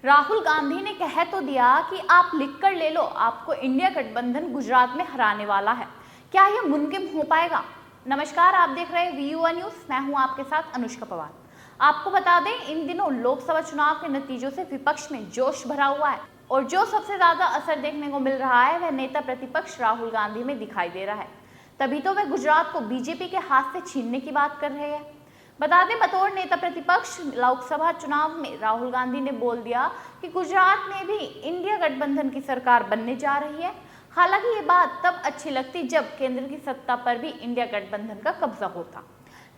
राहुल गांधी ने कह तो दिया कि आप लिख कर ले लो, आपको इंडिया गठबंधन गुजरात में हराने वाला है। क्या यह मुमकिन हो पाएगा? नमस्कार, आप देख रहे हैं VUA न्यूज। मैं हूं आपके साथ अनुष्का पवार। आपको बता दें, इन दिनों लोकसभा चुनाव के नतीजों से विपक्ष में जोश भरा हुआ है और जो सबसे ज्यादा असर देखने को मिल रहा है वह नेता प्रतिपक्ष राहुल गांधी में दिखाई दे रहा है। तभी तो वे गुजरात को बीजेपी के हाथ से छीनने की बात कर रहे हैं। बता दें, बतौर नेता प्रतिपक्ष लोकसभा चुनाव में राहुल गांधी ने बोल दिया कि गुजरात में भी इंडिया गठबंधन की सरकार बनने जा रही है। हालांकि ये बात तब अच्छी लगती जब केंद्र की सत्ता पर भी इंडिया गठबंधन का कब्जा होता।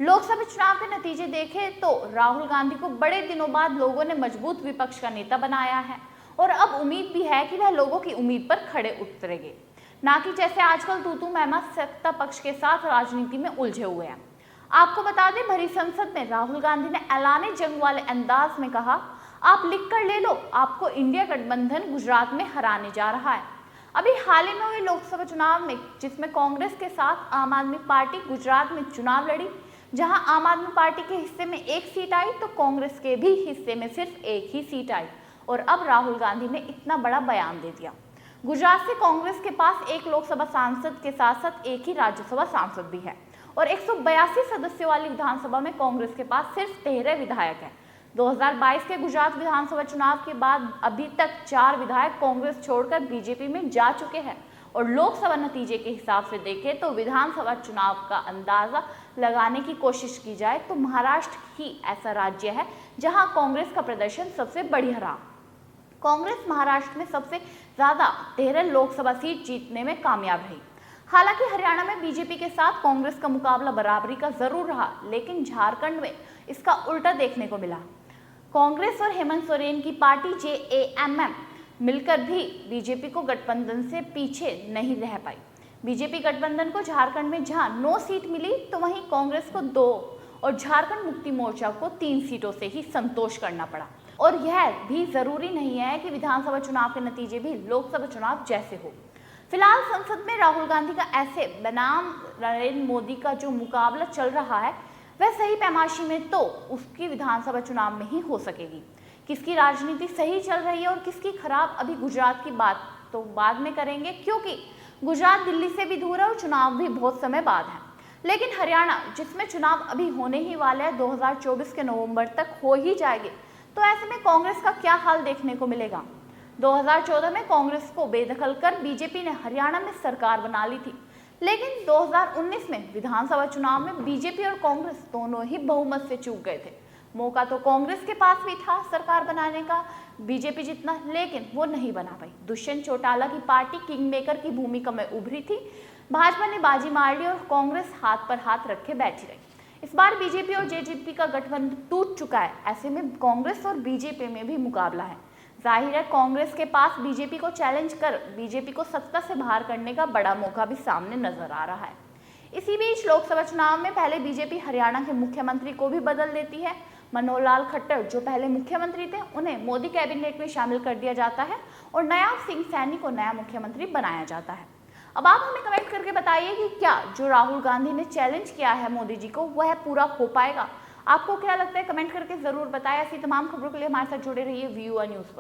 लोकसभा चुनाव के नतीजे देखें तो राहुल गांधी को बड़े दिनों बाद लोगों ने मजबूत विपक्ष का नेता बनाया है और अब उम्मीद भी है कि वह लोगों की उम्मीद पर खड़े उतरेंगे, ना कि जैसे आजकल तू मैमा सत्ता पक्ष के साथ राजनीति में उलझे हुए हैं। आपको बता दें, भरी संसद में राहुल गांधी ने ऐलाने जंग वाले अंदाज में कहा, आप लिख कर ले लो, आपको इंडिया गठबंधन गुजरात में हराने जा रहा है। अभी हाल ही में हुए लोकसभा चुनाव में जिसमें कांग्रेस के साथ आम आदमी पार्टी गुजरात में चुनाव लड़ी, जहां आम आदमी पार्टी के हिस्से में एक सीट आई तो कांग्रेस के भी हिस्से में सिर्फ एक ही सीट आई और अब राहुल गांधी ने इतना बड़ा बयान दे दिया। गुजरात से कांग्रेस के पास एक लोकसभा सांसद के साथ साथ एक ही राज्यसभा सांसद भी है और 182 सदस्यों वाली विधानसभा में कांग्रेस के पास सिर्फ 13 विधायक हैं। 2022 के गुजरात विधानसभा चुनाव के बाद अभी तक 4 विधायक कांग्रेस छोड़कर बीजेपी में जा चुके हैं और लोकसभा नतीजे के हिसाब से देखें तो विधानसभा चुनाव का अंदाजा लगाने की कोशिश की जाए तो महाराष्ट्र ही ऐसा राज्य है जहां कांग्रेस का प्रदर्शन सबसे बढ़िया रहा। कांग्रेस महाराष्ट्र में सबसे ज्यादा 13 लोकसभा सीट जीतने में कामयाब रही। हालांकि हरियाणा में बीजेपी के साथ कांग्रेस का मुकाबला बराबरी का जरूर रहा, लेकिन झारखंड में इसका उल्टा देखने को मिला। कांग्रेस और हेमंत सोरेन की पार्टी JAMM मिलकर भी बीजेपी को गठबंधन से पीछे नहीं रह पाई। बीजेपी गठबंधन को झारखंड में जहां 9 सीट मिली तो वहीं कांग्रेस को 2 और झारखंड मुक्ति मोर्चा को 3 सीटों से ही संतोष करना पड़ा। और यह भी जरूरी नहीं है कि विधानसभा चुनाव के नतीजे भी लोकसभा चुनाव जैसे हो। फिलहाल संसद में राहुल गांधी का ऐसे बनाम नरेंद्र मोदी का जो मुकाबला चल रहा है वह सही पैमाशी में तो उसकी विधानसभा चुनाव में ही हो सकेगी। किसकी राजनीति सही चल रही है और किसकी खराब, अभी गुजरात की बात तो बाद में करेंगे क्योंकि गुजरात दिल्ली से भी दूर है और चुनाव भी बहुत समय बाद है। लेकिन हरियाणा जिसमें चुनाव अभी होने ही वाले हैं, 2024 के नवंबर तक हो ही जाएंगे, तो ऐसे में कांग्रेस का क्या हाल देखने को मिलेगा। 2014 में कांग्रेस को बेदखल कर बीजेपी ने हरियाणा में सरकार बना ली थी, लेकिन 2019 में विधानसभा चुनाव में बीजेपी और कांग्रेस दोनों ही बहुमत से चूक गए थे। मौका तो कांग्रेस के पास भी था सरकार बनाने का बीजेपी जितना, लेकिन वो नहीं बना पाई। दुष्यंत चौटाला की पार्टी किंग मेकर की भूमिका में उभरी थी। भाजपा ने बाजी मार ली और कांग्रेस हाथ पर हाथ रखे बैठी रही। इस बार बीजेपी और JJP का गठबंधन टूट चुका है। ऐसे में कांग्रेस और बीजेपी में भी मुकाबला है। जाहिर है कांग्रेस के पास बीजेपी को चैलेंज कर बीजेपी को सत्ता से बाहर करने का बड़ा मौका भी सामने नजर आ रहा है। इसी बीच लोकसभा चुनाव में पहले बीजेपी हरियाणा के मुख्यमंत्री को भी बदल देती है। मनोहर लाल खट्टर जो पहले मुख्यमंत्री थे उन्हें मोदी कैबिनेट में शामिल कर दिया जाता है और नयाब सिंह सैनी को नया मुख्यमंत्री बनाया जाता है। अब आप हमें कमेंट करके बताइए कि क्या जो राहुल गांधी ने चैलेंज किया है मोदी जी को वह पूरा हो पाएगा। आपको क्या लगता है, कमेंट करके जरूर बताएं। ऐसी तमाम खबरों के लिए हमारे साथ जुड़े रहिए VUA न्यूज पर।